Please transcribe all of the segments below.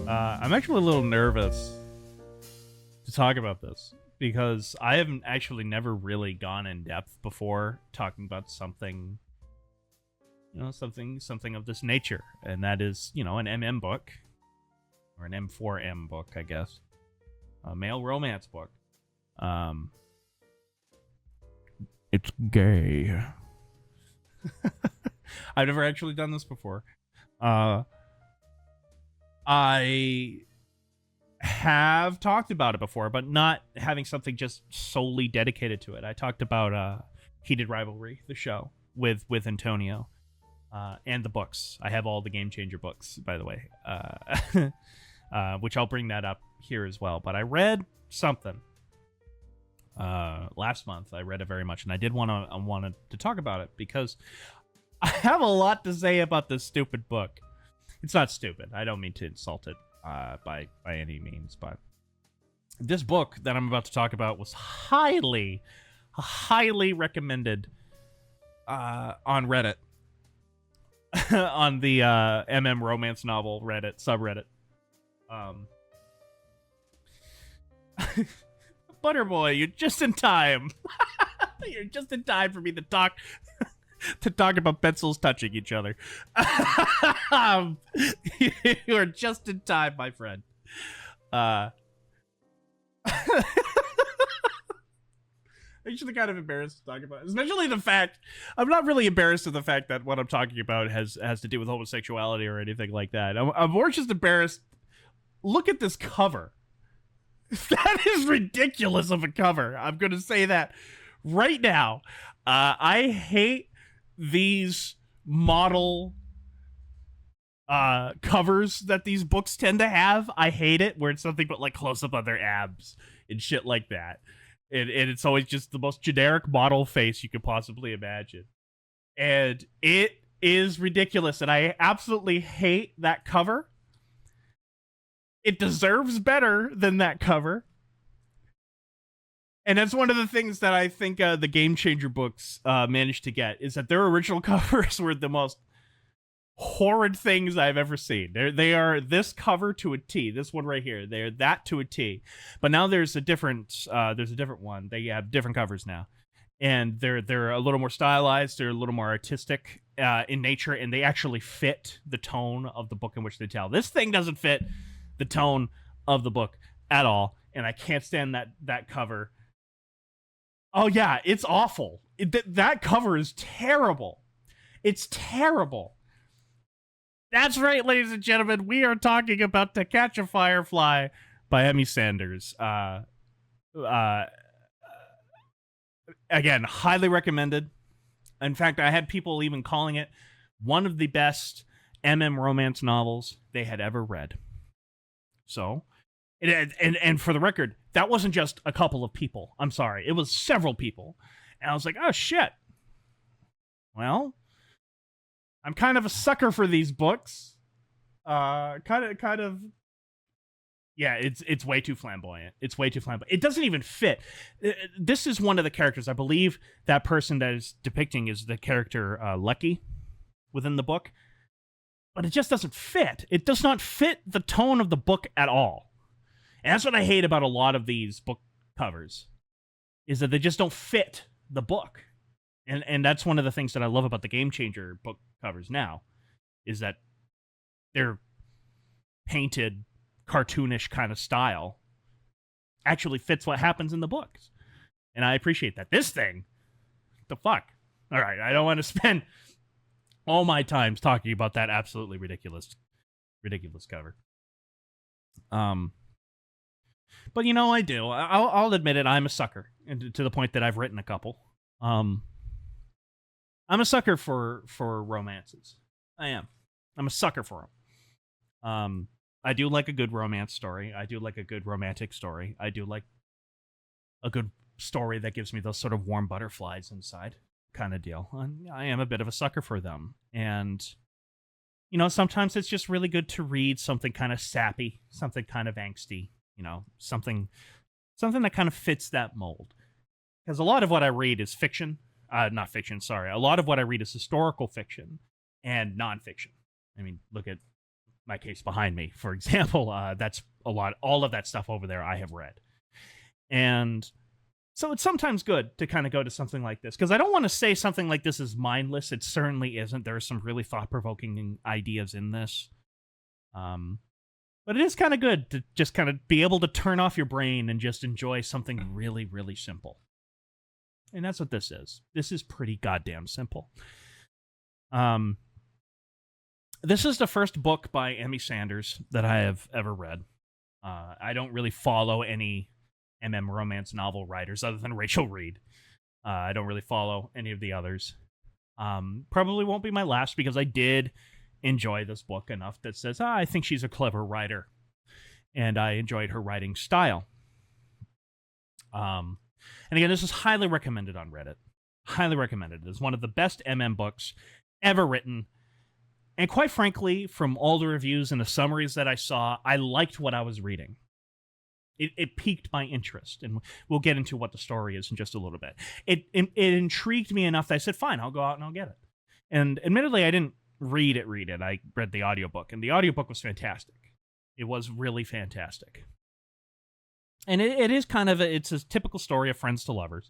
I'm actually a little nervous to talk about this because I haven't actually never really gone in depth before talking about something, something of this nature, and that is, an MM book or an M4M book, I guess, a male romance book. It's gay. I've never actually done this before. I have talked about it before, but not having something just solely dedicated to it. I talked about Heated Rivalry, the show, with Antonio, and the books. I have all the Game Changer books, by the way, which I'll bring that up here as well. But I read something last month. I read it very much, and I wanted to talk about it because I have a lot to say about this stupid book. It's not stupid. I don't mean to insult it by any means, but this book that I'm about to talk about was highly recommended on Reddit, on the MM romance novel Reddit subreddit. Butterboy, you're just in time. You're just in time for me to talk about pencils touching each other. You are just in time, my friend. I'm actually kind of embarrassed to talk about it. Especially the fact, I'm not really embarrassed of the fact that what I'm talking about has to do with homosexuality or anything like that. I'm more just embarrassed. Look at this cover. That is ridiculous of a cover. I'm going to say that right now. I hate these model covers that these books tend to have. I hate it where it's nothing but like close up on their abs and shit like that. And it's always just the most generic model face you could possibly imagine. And it is ridiculous. And I absolutely hate that cover. It deserves better than that cover. And that's one of the things that I think the Game Changer books managed to get, is that their original covers were the most horrid things I've ever seen. They are this cover to a T. This one right here. They're that to a T. But now there's a different one. They have different covers now. And they're a little more stylized. They're a little more artistic in nature. And they actually fit the tone of the book in which they tell. This thing doesn't fit the tone of the book at all. And I can't stand that cover. Oh, yeah, it's awful. That cover is terrible. It's terrible. That's right, ladies and gentlemen. We are talking about To Catch a Firefly by Emmy Sanders. Again, highly recommended. In fact, I had people even calling it one of the best MM romance novels they had ever read. So, and for the record, that wasn't just a couple of people. I'm sorry. It was several people. And I was like, oh, shit. Well, I'm kind of a sucker for these books. Yeah, it's way too flamboyant. It's way too flamboyant. It doesn't even fit. This is one of the characters. I believe that person that is depicting is the character Lucky within the book. But it just doesn't fit. It does not fit the tone of the book at all. And that's what I hate about a lot of these book covers, is that they just don't fit the book. And that's one of the things that I love about the Game Changer book covers now, is that their painted, cartoonish kind of style actually fits what happens in the books. And I appreciate that. This thing, the fuck? All right, I don't want to spend all my times talking about that absolutely ridiculous cover. But I do. I'll admit it. I'm a sucker, and to the point that I've written a couple. I'm a sucker for romances. I am. I'm a sucker for them. I do like a good romance story. I do like a good romantic story. I do like a good story that gives me those sort of warm butterflies inside kind of deal. I am a bit of a sucker for them. And, sometimes it's just really good to read something kind of sappy, something kind of angsty, something that kind of fits that mold. Because a lot of what I read is fiction. Not fiction, sorry. A lot of what I read is historical fiction and nonfiction. I mean, look at My Case Behind Me, for example. That's all of that stuff over there I have read. And so it's sometimes good to kind of go to something like this, because I don't want to say something like this is mindless. It certainly isn't. There are some really thought-provoking ideas in this. But it is kind of good to just kind of be able to turn off your brain and just enjoy something really, really simple. And that's what this is. This is pretty goddamn simple. This is the first book by Emmy Sanders that I have ever read. I don't really follow any romance novel writers other than Rachel Reed. I don't really follow any of the others. Probably won't be my last, because I did enjoy this book enough that says, I think she's a clever writer. And I enjoyed her writing style. And again, this is highly recommended on Reddit. Highly recommended. It's one of the best books ever written. And quite frankly, from all the reviews and the summaries that I saw, I liked what I was reading. It piqued my interest, and we'll get into what the story is in just a little bit. It intrigued me enough that I said, fine, I'll go out and I'll get it. And admittedly, I didn't read it. I read the audiobook, and the audiobook was fantastic. It was really fantastic. And it is kind of it's a typical story of friends to lovers.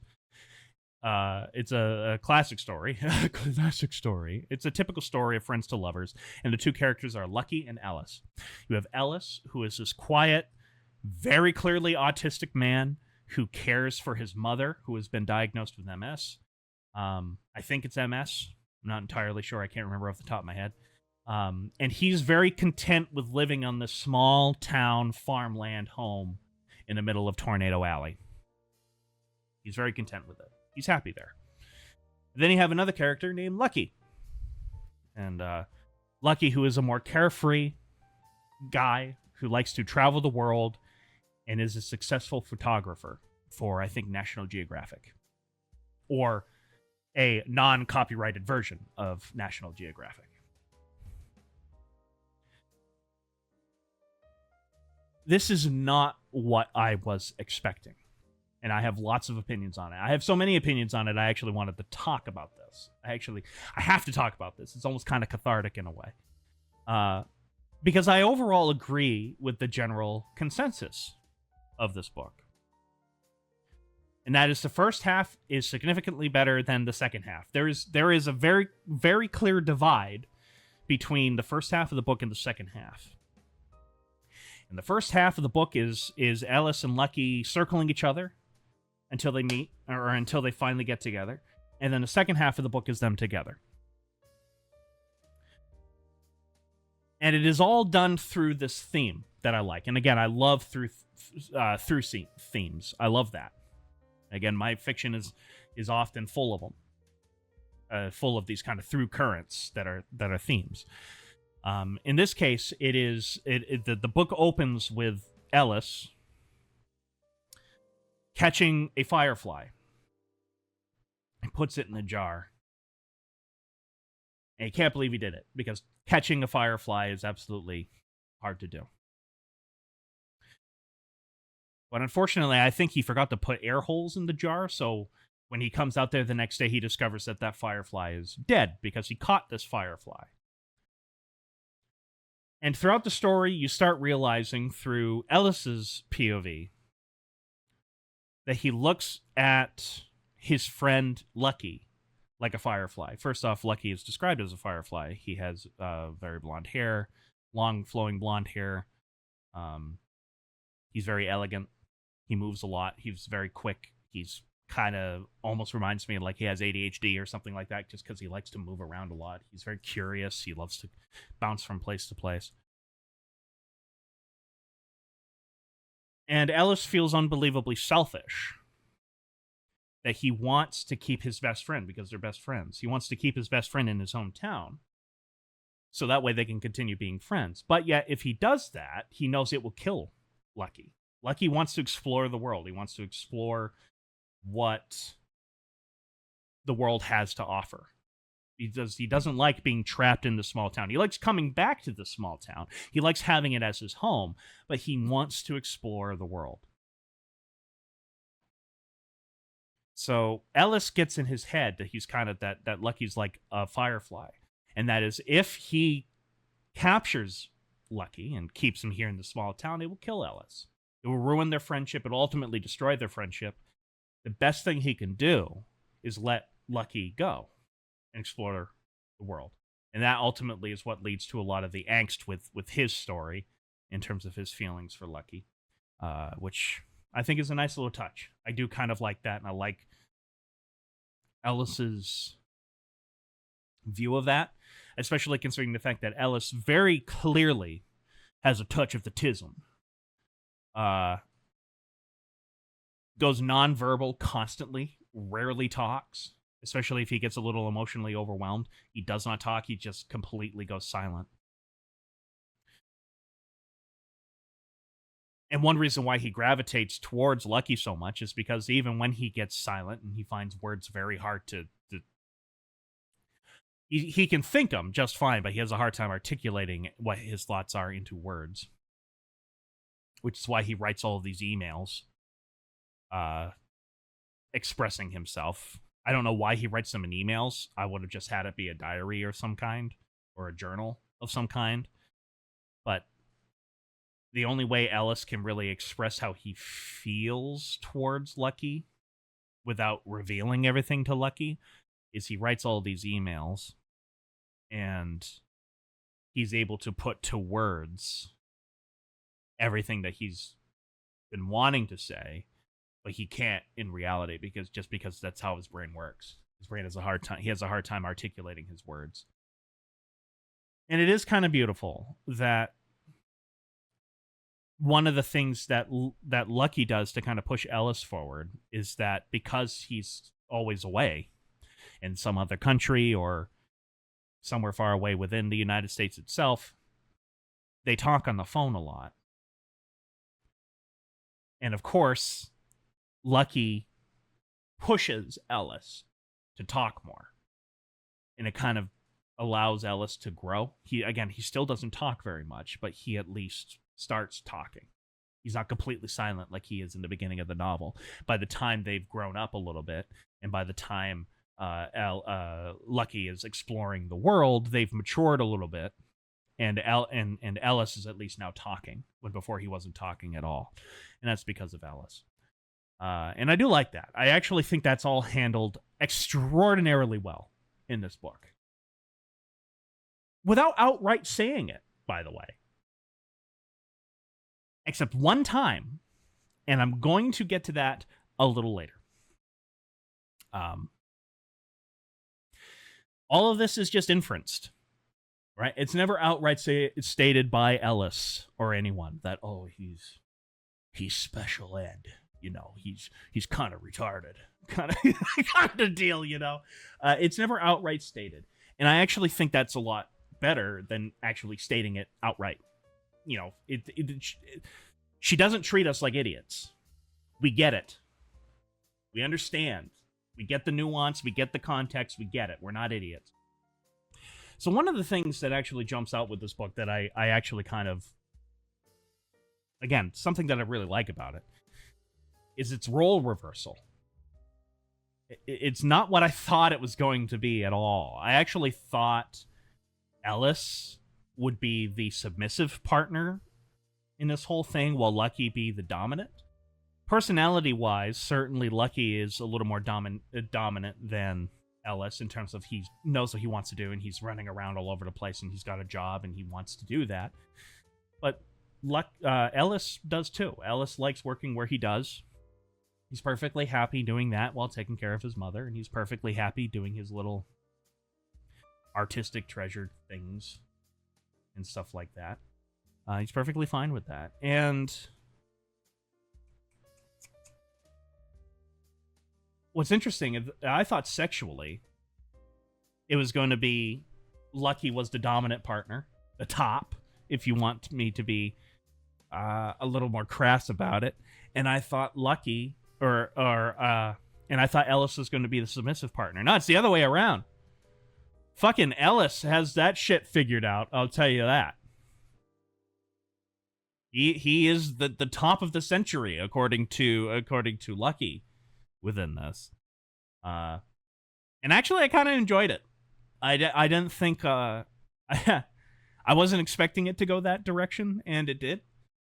It's a classic story. Classic story. It's a typical story of friends to lovers, and the two characters are Lucky and Ellis. You have Ellis, who is this quiet, very clearly autistic man who cares for his mother, who has been diagnosed with MS. I think it's MS. I'm not entirely sure. I can't remember off the top of my head. And he's very content with living on this small town farmland home in the middle of Tornado Alley. He's very content with it. He's happy there. Then you have another character named Lucky. And Lucky, who is a more carefree guy who likes to travel the world and is a successful photographer for, I think, National Geographic. Or a non-copyrighted version of National Geographic. This is not what I was expecting. And I have lots of opinions on it. I have so many opinions on it, I actually wanted to talk about this. I have to talk about this. It's almost kind of cathartic in a way. Because I overall agree with the general consensus of this book. And that is the first half is significantly better than the second half. There is a very, very clear divide between the first half of the book and the second half. And the first half of the book is Ellis and Lucky circling each other until they meet, or until they finally get together. And then the second half of the book is them together. And it is all done through this theme that I like. And again, I love through themes. I love that. Again, my fiction is often full of them. Full of these kind of through currents that are themes. In this case, the book opens with Ellis catching a firefly and puts it in a jar. And he can't believe he did it, because catching a firefly is absolutely hard to do. But unfortunately, I think he forgot to put air holes in the jar, so when he comes out there the next day, he discovers that firefly is dead because he caught this firefly. And throughout the story, you start realizing through Ellis's POV that he looks at his friend Lucky like a firefly. First off, Lucky is described as a firefly. He has very blonde hair, long flowing blonde hair. He's very elegant. He moves a lot. He's very quick. He's kind of almost reminds me of like he has ADHD or something like that, just because he likes to move around a lot. He's very curious. He loves to bounce from place to place. And Ellis feels unbelievably selfish that he wants to keep his best friend, because they're best friends. He wants to keep his best friend in his hometown, so that way they can continue being friends. But yet, if he does that, he knows it will kill Lucky. Lucky wants to explore the world. He wants to explore what the world has to offer. He doesn't like being trapped in the small town. He likes coming back to the small town. He likes having it as his home, but he wants to explore the world. So Ellis gets in his head that he's kind of that Lucky's like a firefly. And that is, if he captures Lucky and keeps him here in the small town, they will kill Ellis. It will ruin their friendship. It will ultimately destroy their friendship. The best thing he can do is let Lucky go and explore the world. And that ultimately is what leads to a lot of the angst with his story in terms of his feelings for Lucky, which I think is a nice little touch. I do kind of like that, and I like Ellis's view of that, especially considering the fact that Ellis very clearly has a touch of the tism. Goes nonverbal constantly, rarely talks, especially if he gets a little emotionally overwhelmed. He does not talk, he just completely goes silent. And one reason why he gravitates towards Lucky so much is because even when he gets silent and he finds words very hard to he can think them just fine, but he has a hard time articulating what his thoughts are into words. Which is why he writes all of these emails expressing himself. I don't know why he writes them in emails. I would have just had it be a diary or some kind, or a journal of some kind. But the only way Ellis can really express how he feels towards Lucky without revealing everything to Lucky is he writes all these emails, and he's able to put to words everything that he's been wanting to say, but he can't in reality because that's how his brain works. His brain has a hard time. He has a hard time articulating his words. And it is kind of beautiful that one of the things that Lucky does to kind of push Ellis forward is that because he's always away in some other country or somewhere far away within the United States itself, they talk on the phone a lot. And of course, Lucky pushes Ellis to talk more. And it kind of allows Ellis to grow. He still doesn't talk very much, but he at least starts talking. He's not completely silent like he is in the beginning of the novel. By the time they've grown up a little bit, and by the time Lucky is exploring the world, they've matured a little bit, and Ellis is at least now talking, when before he wasn't talking at all. And that's because of Ellis. And I do like that. I actually think that's all handled extraordinarily well in this book. Without outright saying it, by the way. Except one time, and I'm going to get to that a little later. All of this is just inferenced, right? It's never outright stated by Ellis or anyone that, oh, he's special ed, you know, he's kind of retarded, kind of deal, you know. It's never outright stated, and I actually think that's a lot better than actually stating it outright. You know, she doesn't treat us like idiots. We get it. We understand. We get the nuance. We get the context. We get it. We're not idiots. So one of the things that actually jumps out with this book that I actually kind of, again, something that I really like about it, is its role reversal. It's not what I thought it was going to be at all. I actually thought Ellis would be the submissive partner in this whole thing, while Lucky be the dominant. Personality-wise, certainly Lucky is a little more dominant than Ellis in terms of he knows what he wants to do, and he's running around all over the place, and he's got a job, and he wants to do that. But Ellis does too. Ellis likes working where he does. He's perfectly happy doing that while taking care of his mother, and he's perfectly happy doing his little artistic treasured things and stuff like that. He's perfectly fine with that. And what's interesting is I thought sexually it was going to be Lucky was the dominant partner, the top, if you want me to be a little more crass about it. And I thought Lucky and I thought Ellis was going to be the submissive partner. No, it's the other way around. Fucking Ellis has that shit figured out, I'll tell you that. He is the top of the century according to Lucky within this. And actually I kind of enjoyed it. I didn't think I I wasn't expecting it to go that direction, and it did.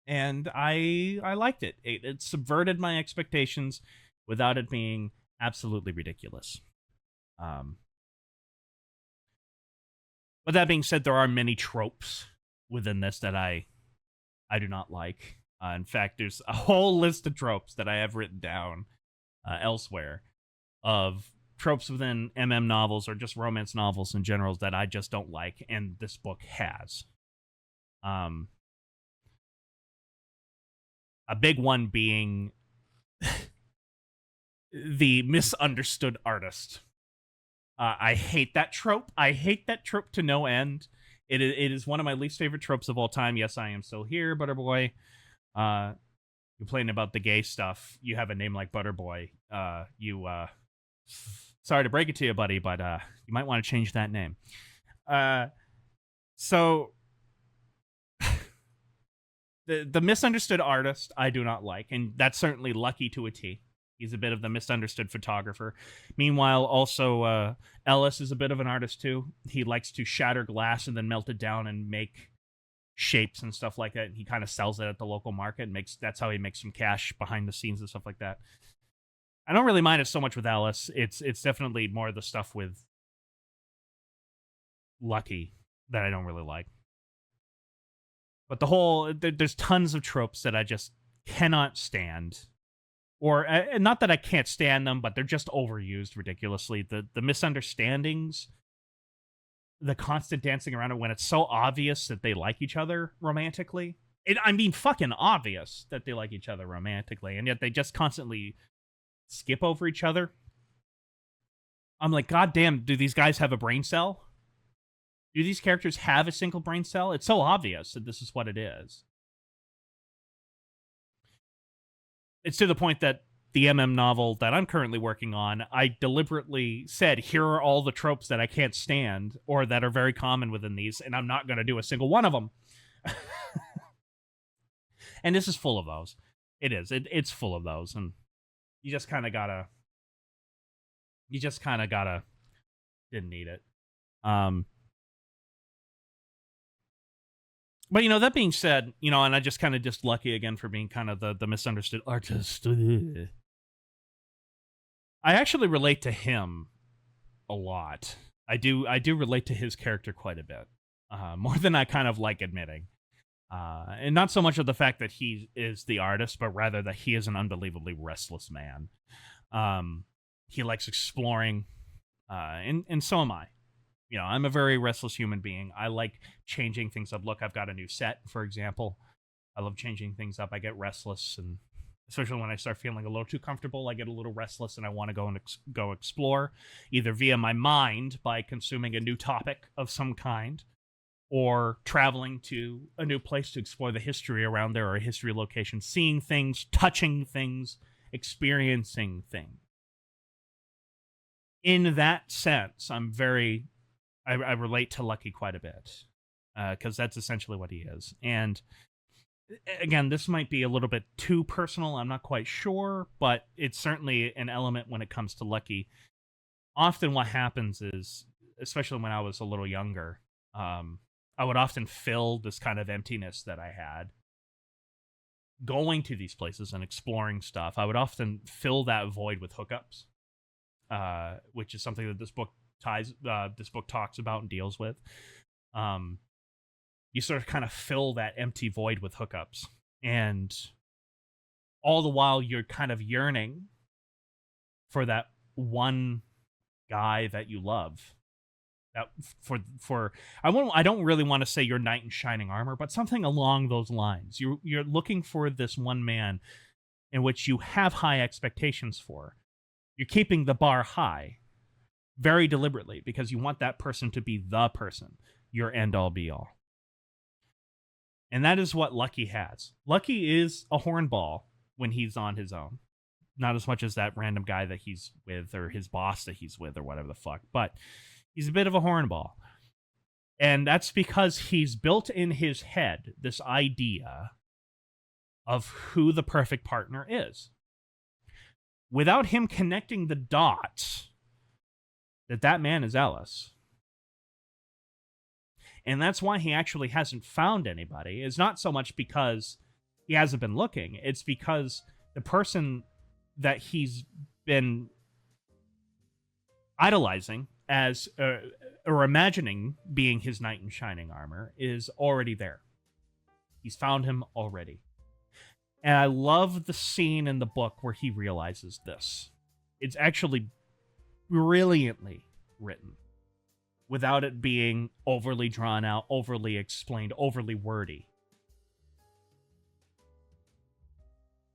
And I liked it. It subverted my expectations without it being absolutely ridiculous. But that being said, there are many tropes within this that I do not like. In fact, there's a whole list of tropes that I have written down elsewhere of tropes within novels or just romance novels in general that I just don't like, and this book has. A big one being the misunderstood artist. I hate that trope. I hate that trope to no end. It is one of my least favorite tropes of all time. Yes, I am still here, Butterboy. Complaining about the gay stuff. You have a name like Butterboy. Sorry to break it to you, buddy, but you might want to change that name. So the misunderstood artist I do not like, and that's certainly Lucky to a T. He's a bit of the misunderstood photographer. Meanwhile, also, Ellis is a bit of an artist, too. He likes to shatter glass and then melt it down and make shapes and stuff like that. He kind of sells it at the local market. That's how he makes some cash behind the scenes and stuff like that. I don't really mind it so much with Ellis. It's definitely more the stuff with Lucky that I don't really like. But there's tons of tropes that I just cannot stand. Or not that I can't stand them, but they're just overused ridiculously. The misunderstandings, the constant dancing around it when it's so obvious that they like each other romantically. I mean, fucking obvious that they like each other romantically, and yet they just constantly skip over each other. I'm like, God damn, do these guys have a brain cell? Do these characters have a single brain cell? It's so obvious that this is what it is. It's to the point that the novel that I'm currently working on, I deliberately said, here are all the tropes that I can't stand or that are very common within these, and I'm not going to do a single one of them. And this is full of those. It is. It's full of those, and you just kind of gotta... Didn't need it. But, that being said, and I just kind of just Lucky again for being kind of the misunderstood artist. I actually relate to him a lot. I do relate to his character quite a bit. More than I kind of like admitting. And not so much of the fact that he is the artist, but rather that he is an unbelievably restless man. He likes exploring, and so am I. I'm a very restless human being. I like changing things up. Look, I've got a new set, for example. I love changing things up. I get restless, and especially when I start feeling a little too comfortable, I get a little restless, and I want to go explore, either via my mind by consuming a new topic of some kind, or traveling to a new place to explore the history around there or a history location, seeing things, touching things, experiencing things. In that sense, I relate to Lucky quite a bit, because that's essentially what he is. And again, this might be a little bit too personal. I'm not quite sure, but it's certainly an element when it comes to Lucky. Often what happens is, especially when I was a little younger, I would often fill this kind of emptiness that I had going to these places and exploring stuff. I would often fill that void with hookups, which is something that this book talks about and deals with. You sort of kind of fill that empty void with hookups, and all the while you're kind of yearning for that one guy that you love. That I don't really want to say your knight in shining armor, but something along those lines. You're looking for this one man in which you have high expectations for. You're keeping the bar high very deliberately because you want that person to be the person, your end-all be-all. And that is what Lucky has. Lucky is a hornball when he's on his own. Not as much as that random guy that he's with or his boss that he's with or whatever the fuck, but he's a bit of a hornball. And that's because he's built in his head this idea of who the perfect partner is. Without him connecting the dots that man is Ellis. And that's why he actually hasn't found anybody. It's not so much because he hasn't been looking. It's because the person that he's been idolizing as or imagining being his knight in shining armor is already there. He's found him already. And I love the scene in the book where he realizes this. It's actually brilliantly written without it being overly drawn out, overly explained, overly wordy.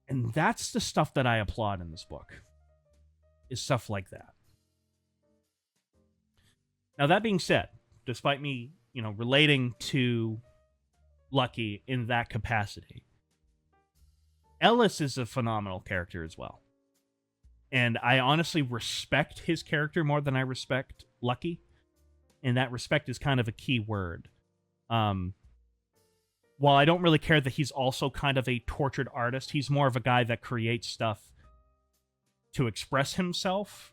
And that's the stuff that I applaud in this book, is stuff like that. Now, that being said, despite me, relating to Lucky in that capacity, Ellis is a phenomenal character as well. And I honestly respect his character more than I respect Lucky. And that respect is kind of a key word. While I don't really care that he's also kind of a tortured artist, he's more of a guy that creates stuff to express himself,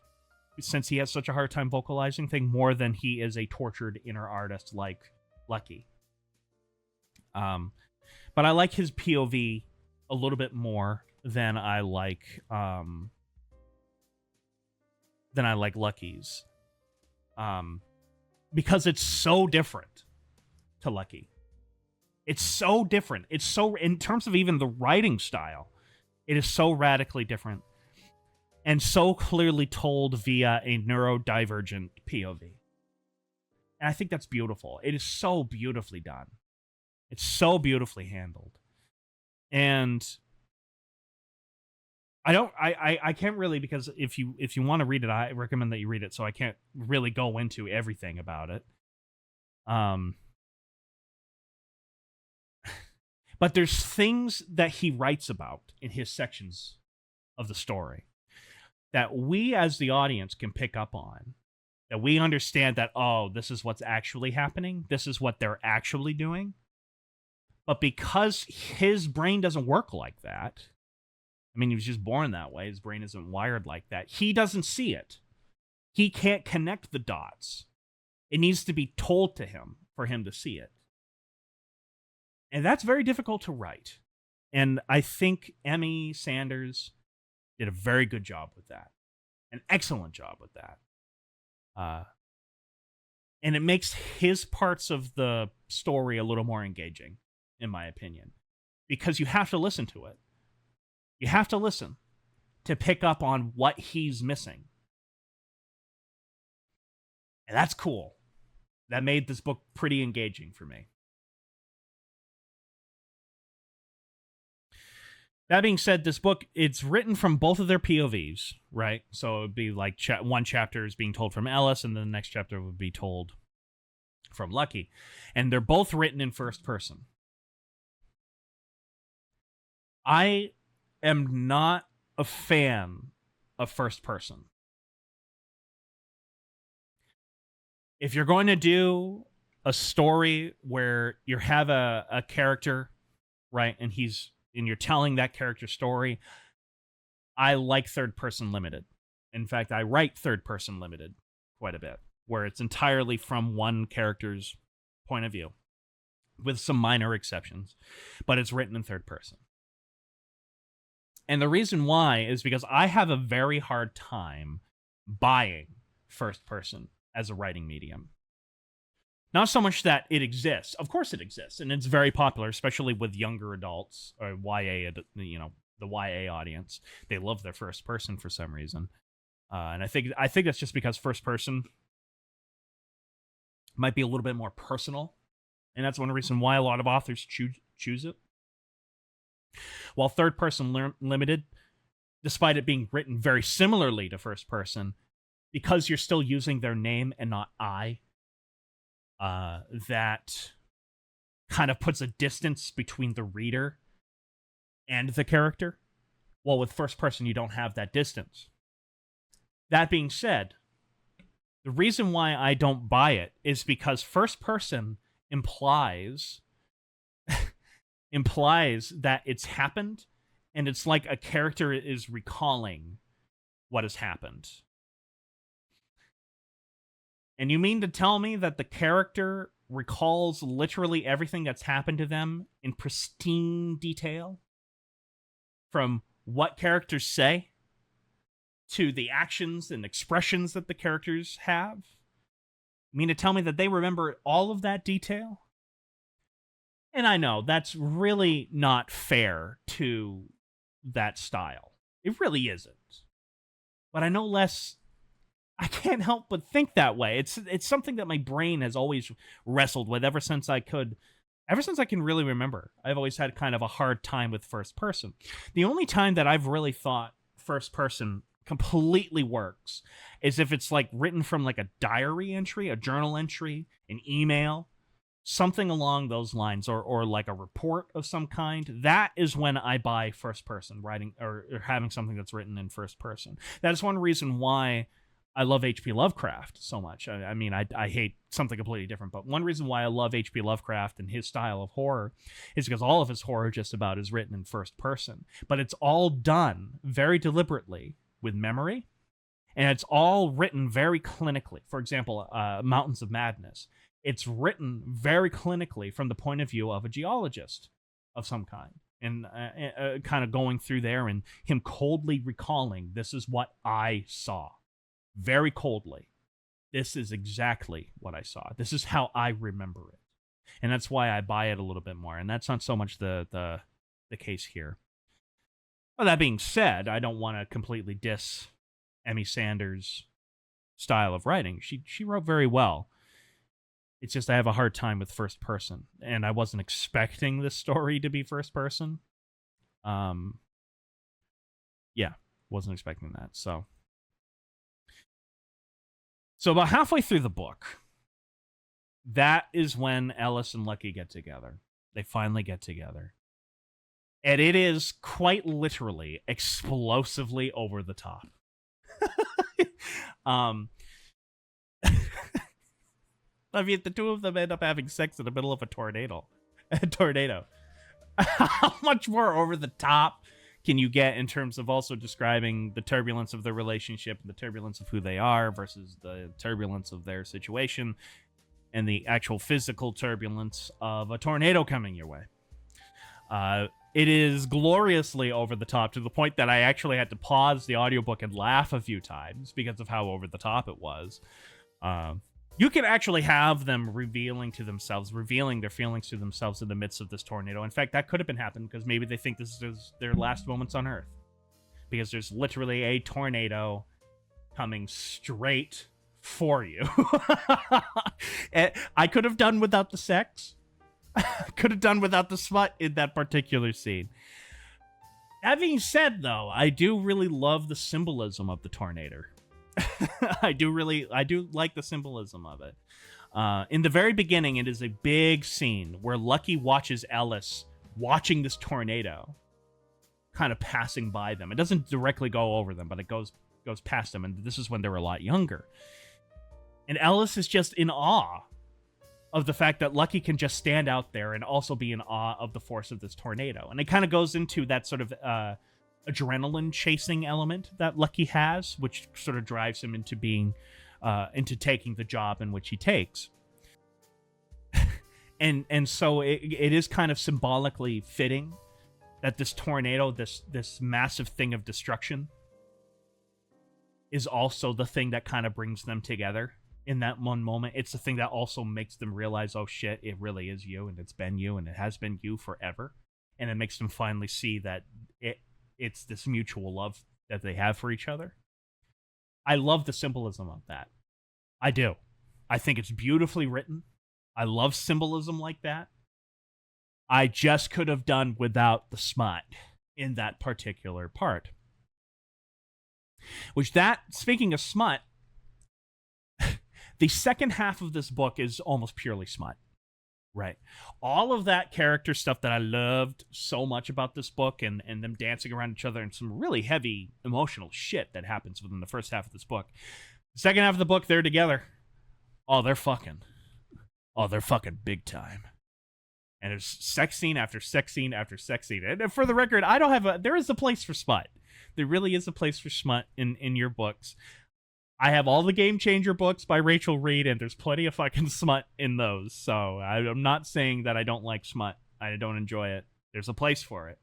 since he has such a hard time vocalizing thing, more than he is a tortured inner artist like Lucky. But I like his POV a little bit more than I like Lucky's. Because it's so different to Lucky. It's so different. It's so, in terms of even the writing style, it is so radically different and so clearly told via a neurodivergent POV. And I think that's beautiful. It is so beautifully done. It's so beautifully handled. And I can't really, because if you want to read it, I recommend that you read it, so I can't really go into everything about it. But there's things that he writes about in his sections of the story that we as the audience can pick up on, that we understand that, oh, this is what's actually happening. This is what they're actually doing. But because his brain doesn't work like that, I mean, he was just born that way. His brain isn't wired like that. He doesn't see it. He can't connect the dots. It needs to be told to him for him to see it. And that's very difficult to write. And I think Emmy Sanders did a very good job with that. An excellent job with that. And it makes his parts of the story a little more engaging, in my opinion. Because you have to listen to it. You have to listen to pick up on what he's missing. And that's cool. That made this book pretty engaging for me. That being said, this book, it's written from both of their POVs, right? So it would be like one chapter is being told from Ellis, and then the next chapter would be told from Lucky. And they're both written in first person. I am not a fan of first person. If you're going to do a story where you have a character, right, and you're telling that character's story, I like third person limited. In fact, I write third person limited quite a bit, where it's entirely from one character's point of view, with some minor exceptions, but it's written in third person. And the reason why is because I have a very hard time buying first person as a writing medium. Not so much that it exists. Of course it exists, and it's very popular, especially with younger adults, or YA, the YA audience. They love their first person for some reason. And I think that's just because first person might be a little bit more personal, and that's one reason why a lot of authors choose it. While third person limited, despite it being written very similarly to first person, because you're still using their name and not I, that kind of puts a distance between the reader and the character. Well, with first person, you don't have that distance. That being said, the reason why I don't buy it is because first person implies that it's happened, and it's like a character is recalling what has happened. And you mean to tell me that the character recalls literally everything that's happened to them in pristine detail, from what characters say to the actions and expressions that the characters have. You mean to tell me that they remember all of that detail? And I know that's really not fair to that style. It really isn't. But I know less. I can't help but think that way. It's something that my brain has always wrestled with ever since I can really remember. I've always had kind of a hard time with first person. The only time that I've really thought first person completely works is if it's like written from like a diary entry, a journal entry, an email, something along those lines, or like a report of some kind. That is when I buy first person writing, or having something that's written in first person. That is one reason why I love H.P. Lovecraft so much. I mean, I hate something completely different, but one reason why I love H.P. Lovecraft and his style of horror is because all of his horror just about is written in first person. But it's all done very deliberately with memory, and it's all written very clinically. For example, Mountains of Madness. It's written very clinically from the point of view of a geologist of some kind, and kind of going through there and him coldly recalling, this is what I saw. Very coldly. This is exactly what I saw. This is how I remember it. And that's why I buy it a little bit more. And that's not so much the case here. Well, that being said, I don't want to completely diss Emmy Sanders' style of writing. She wrote very well. It's just I have a hard time with first person, and I wasn't expecting this story to be first person. Yeah, wasn't expecting that. So about halfway through the book, that is when Ellis and Lucky get together. They finally get together. And it is quite literally explosively over the top. I mean, the two of them end up having sex in the middle of a tornado. How much more over the top can you get in terms of also describing the turbulence of the relationship and the turbulence of who they are versus the turbulence of their situation and the actual physical turbulence of a tornado coming your way? It is gloriously over the top, to the point that I actually had to pause the audiobook and laugh a few times because of how over the top it was. You can actually have them revealing their feelings to themselves in the midst of this tornado. In fact, that could have been happening because maybe they think this is their last moments on Earth. Because there's literally a tornado coming straight for you. I could have done without the sex. Could have done without the smut in that particular scene. That being said, though, I do really love the symbolism of the tornado. I do like the symbolism of it. In the very beginning, it is a big scene where Lucky watches Ellis watching this tornado kind of passing by them. It doesn't directly go over them, but it goes past them, and this is when they were a lot younger. And Ellis is just in awe of the fact that Lucky can just stand out there and also be in awe of the force of this tornado. And it kind of goes into that sort of adrenaline chasing element that Lucky has, which sort of drives him into being into taking the job in which he takes. and so it is kind of symbolically fitting that this tornado, this massive thing of destruction, is also the thing that kind of brings them together in that one moment. It's the thing that also makes them realize, oh shit, it really is you, and it's been you, and it has been you forever. And it makes them finally see that it's this mutual love that they have for each other. I love the symbolism of that. I do. I think it's beautifully written. I love symbolism like that. I just could have done without the smut in that particular part. Speaking of smut, the second half of this book is almost purely smut. Right. All of that character stuff that I loved so much about this book, and them dancing around each other, and some really heavy emotional shit that happens within the first half of this book. The second half of the book, they're together. Oh, they're fucking. Oh, they're fucking big time. And there's sex scene after sex scene after sex scene. And for the record, there is a place for smut. There really is a place for smut in your books. I have all the Game Changer books by Rachel Reed, and there's plenty of fucking smut in those. So I'm not saying that I don't like smut. I don't enjoy it. There's a place for it.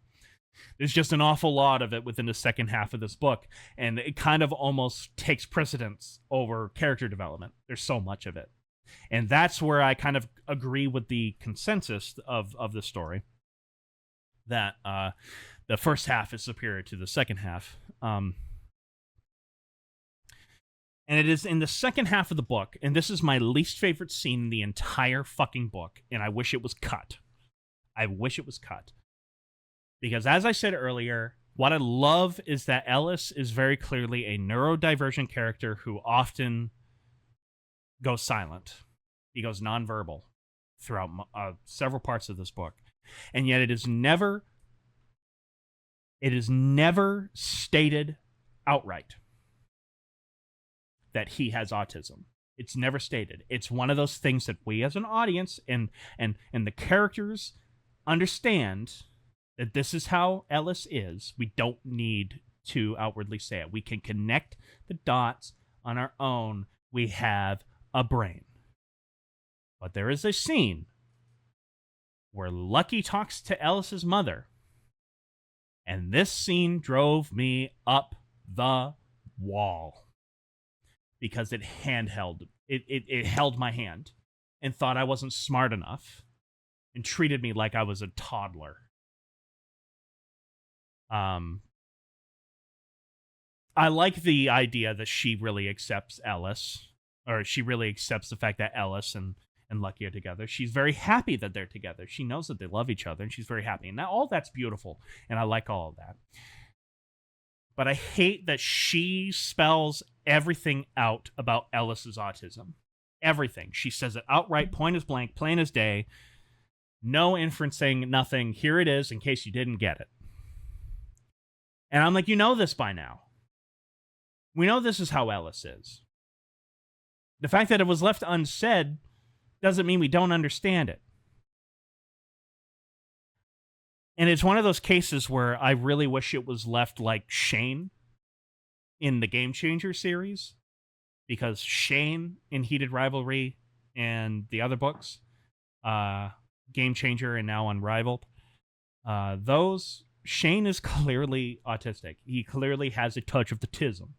There's just an awful lot of it within the second half of this book, and it kind of almost takes precedence over character development. There's so much of it. And that's where I kind of agree with the consensus of the story, that the first half is superior to the second half. And it is in the second half of the book, and this is my least favorite scene in the entire fucking book, and I wish it was cut. I wish it was cut. Because as I said earlier, what I love is that Ellis is very clearly a neurodivergent character who often goes silent. He goes nonverbal throughout several parts of this book. And yet it is never stated outright that he has autism. It's never stated. It's one of those things that we as an audience and the characters understand that this is how Ellis is. We don't need to outwardly say it. We can connect the dots on our own. We have a brain. But there is a scene where Lucky talks to Ellis's mother, and this scene drove me up the wall because it held my hand and thought I wasn't smart enough and treated me like I was a toddler. I like the idea that she really accepts Ellis, or she really accepts the fact that Ellis and Lucky are together. She's very happy that they're together. She knows that they love each other, and she's very happy. And all that's beautiful, and I like all of that. But I hate that she spells everything out about Ellis's autism. Everything. She says it outright, point as blank, plain as day. No inferencing, nothing. Here it is in case you didn't get it. And I'm like, you know this by now. We know this is how Ellis is. The fact that it was left unsaid doesn't mean we don't understand it. And it's one of those cases where I really wish it was left like Shane in the Game Changer series. Because Shane in Heated Rivalry and the other books, Game Changer and now Unrivaled, Shane is clearly autistic. He clearly has a touch of the tism.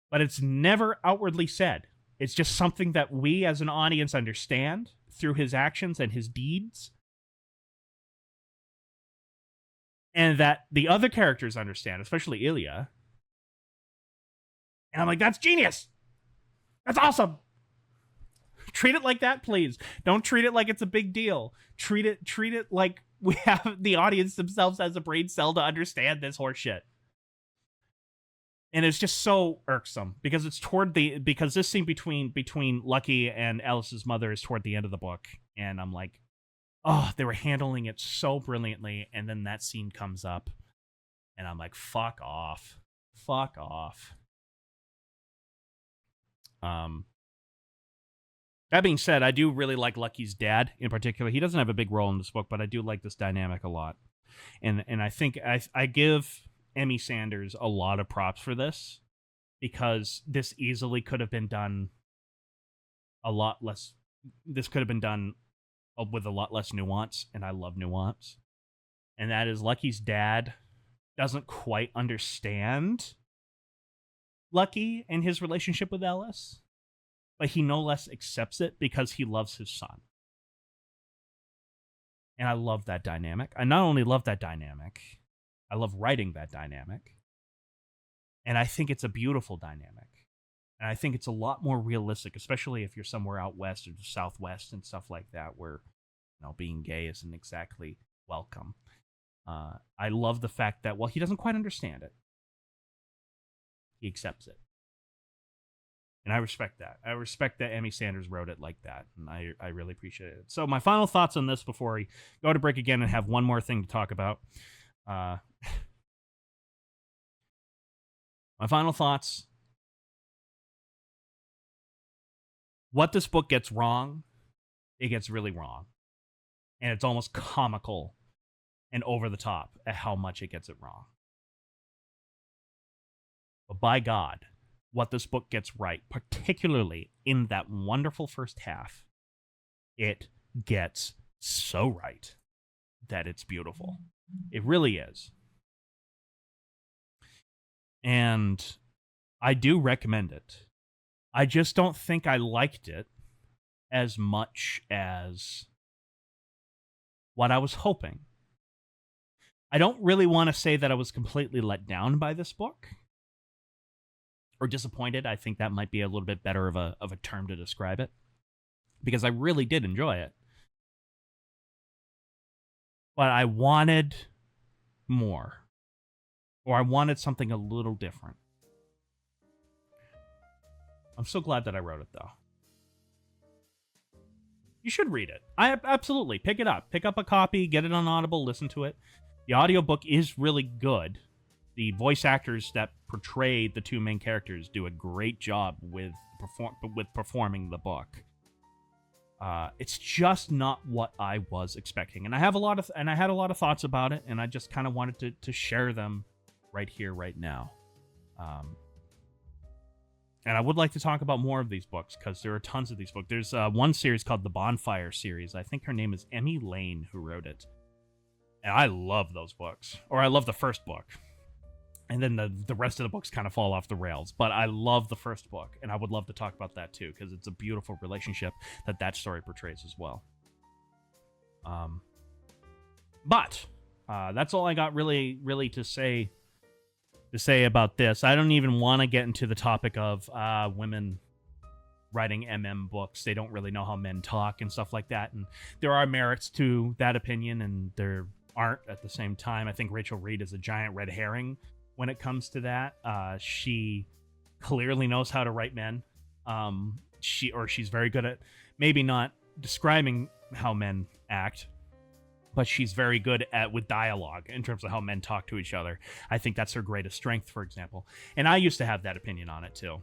But it's never outwardly said. It's just something that we as an audience understand through his actions and his deeds. And that the other characters understand, especially Ilya. And I'm like, that's genius. That's awesome. Treat it like that, please. Don't treat it like it's a big deal. Treat it like we have the audience themselves as a brain cell to understand this horse shit. And it's just so irksome because it's because this scene between Lucky and Ellis's mother is toward the end of the book, and I'm like, oh, they were handling it so brilliantly, and then that scene comes up, and I'm like, fuck off. That being said, I do really like Lucky's dad in particular. He doesn't have a big role in this book, but I do like this dynamic a lot, and I think I give Emmy Sanders a lot of props for this, because this easily could have been done a lot less. This could have been done with a lot less nuance, and I love nuance. And that is Lucky's dad doesn't quite understand Lucky and his relationship with Ellis, but he no less accepts it because he loves his son. And I love that dynamic. I not only love that dynamic, I love writing that dynamic. And I think it's a beautiful dynamic. And I think it's a lot more realistic, especially if you're somewhere out west or the southwest and stuff like that, where being gay isn't exactly welcome. I love the fact that, well, he doesn't quite understand it. He accepts it. And I respect that. I respect that Emmy Sanders wrote it like that. And I really appreciate it. So my final thoughts on this before we go to break again and have one more thing to talk about. My final thoughts. What this book gets wrong, it gets really wrong. And it's almost comical and over the top at how much it gets it wrong. But by God, what this book gets right, particularly in that wonderful first half. It gets so right that it's beautiful. It really is. And I do recommend it. I just don't think I liked it as much as what I was hoping. I don't really want to say that I was completely let down by this book or disappointed. I think that might be a little bit better of a term to describe it, because I really did enjoy it. But I wanted more, or I wanted something a little different. I'm so glad that I wrote it, though. You should read it. I absolutely pick it up. Pick up a copy, get it on Audible, listen to it. The audiobook is really good. The voice actors that portray the two main characters do a great job with performing the book. It's just not what I was expecting, and I had a lot of thoughts about it, and I just kind of wanted to share them right here, right now. And I would like to talk about more of these books, because there are tons of these books. There's one series called the Bonfire series. I think her name is Emmy Lane, who wrote it. And I love those books. Or I love the first book. And then the rest of the books kind of fall off the rails. But I love the first book, and I would love to talk about that too, because it's a beautiful relationship that story portrays as well. But that's all I got really to say about this. I don't even want to get into the topic of women writing books. They don't really know how men talk and stuff like that. And there are merits to that opinion, and there aren't at the same time. I think Rachel Reed is a giant red herring when it comes to that. She clearly knows how to write men. She's very good at maybe not describing how men act, but she's very good with dialogue in terms of how men talk to each other. I think that's her greatest strength, for example. And I used to have that opinion on it too.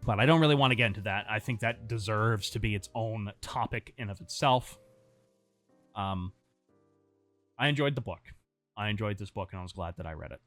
But I don't really want to get into that. I think that deserves to be its own topic in of itself. I enjoyed the book. I enjoyed this book, and I was glad that I read it.